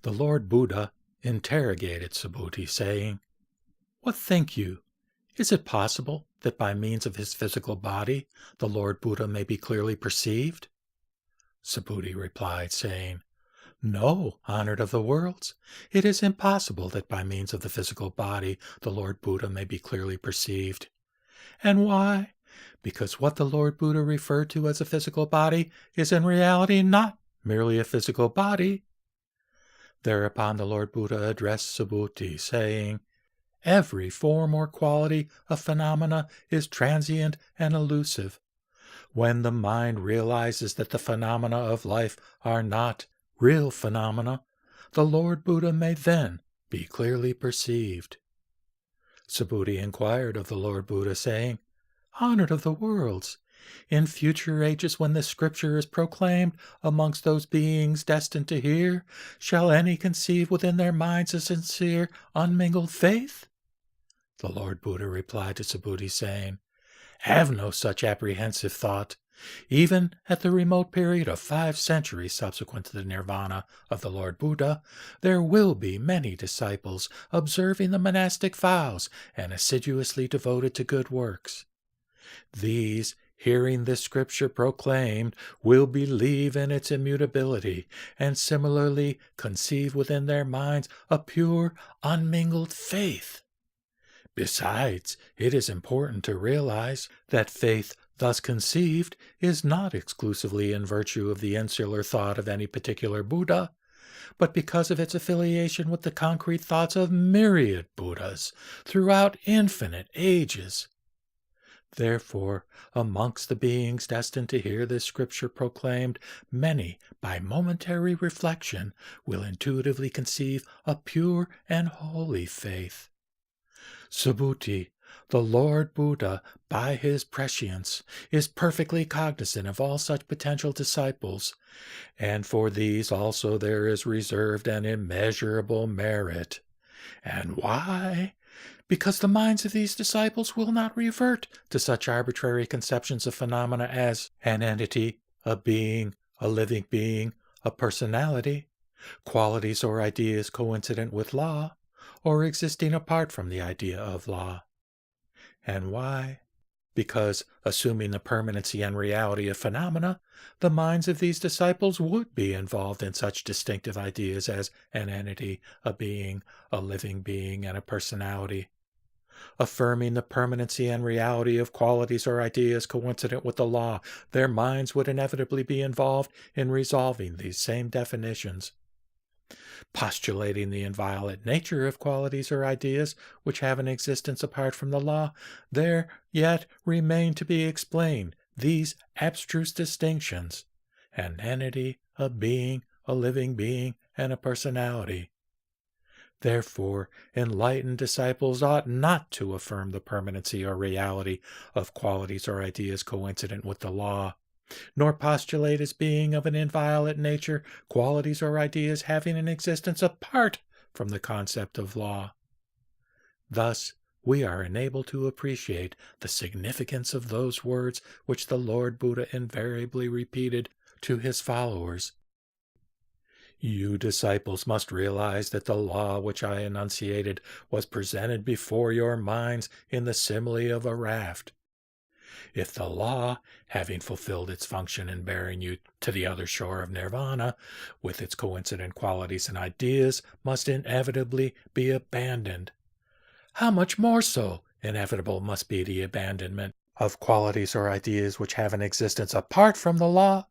The Lord Buddha interrogated Subhuti, saying, "What think you? Is it possible that by means of his physical body the Lord Buddha may be clearly perceived?" Subhuti replied, saying, "No, honored of the worlds, it is impossible that by means of the physical body the Lord Buddha may be clearly perceived. And why? Because what the Lord Buddha referred to as a physical body is in reality not merely a physical body." Thereupon the Lord Buddha addressed Subhuti, saying, "Every form or quality of phenomena is transient and elusive. When the mind realizes that the phenomena of life are not real phenomena, the Lord Buddha may then be clearly perceived." Subhuti inquired of the Lord Buddha, saying, "Honored of the worlds, in future ages when this scripture is proclaimed amongst those beings destined to hear, shall any conceive within their minds a sincere, unmingled faith?" The Lord Buddha replied to Subhuti, saying, "Have no such apprehensive thought. Even at the remote period of 5 centuries subsequent to the nirvana of the Lord Buddha, there will be many disciples observing the monastic vows and assiduously devoted to good works. These, hearing this scripture proclaimed, will believe in its immutability, and similarly conceive within their minds a pure, unmingled faith. Besides, it is important to realize that faith thus conceived is not exclusively in virtue of the insular thought of any particular Buddha, but because of its affiliation with the concrete thoughts of myriad Buddhas throughout infinite ages. Therefore, amongst the beings destined to hear this scripture proclaimed, many, by momentary reflection, will intuitively conceive a pure and holy faith. Subhuti, the Lord Buddha, by his prescience, is perfectly cognizant of all such potential disciples, and for these also there is reserved an immeasurable merit. And why? Because the minds of these disciples will not revert to such arbitrary conceptions of phenomena as an entity, a being, a living being, a personality, qualities or ideas coincident with law, or existing apart from the idea of law. And why? Because, assuming the permanency and reality of phenomena, the minds of these disciples would be involved in such distinctive ideas as an entity, a being, a living being, and a personality. Affirming the permanency and reality of qualities or ideas coincident with the law, their minds would inevitably be involved in resolving these same definitions. Postulating the inviolate nature of qualities or ideas which have an existence apart from the law, there yet remain to be explained these abstruse distinctions: an entity, a being, a living being, and a personality. Therefore, enlightened disciples ought not to affirm the permanency or reality of qualities or ideas coincident with the law, nor postulate as being of an inviolate nature qualities or ideas having an existence apart from the concept of law. Thus, we are enabled to appreciate the significance of those words which the Lord Buddha invariably repeated to his followers. You disciples must realize that the law which I enunciated was presented before your minds in the simile of a raft. If the law, having fulfilled its function in bearing you to the other shore of nirvana, with its coincident qualities and ideas, must inevitably be abandoned, how much more so inevitable must be the abandonment of qualities or ideas which have an existence apart from the law?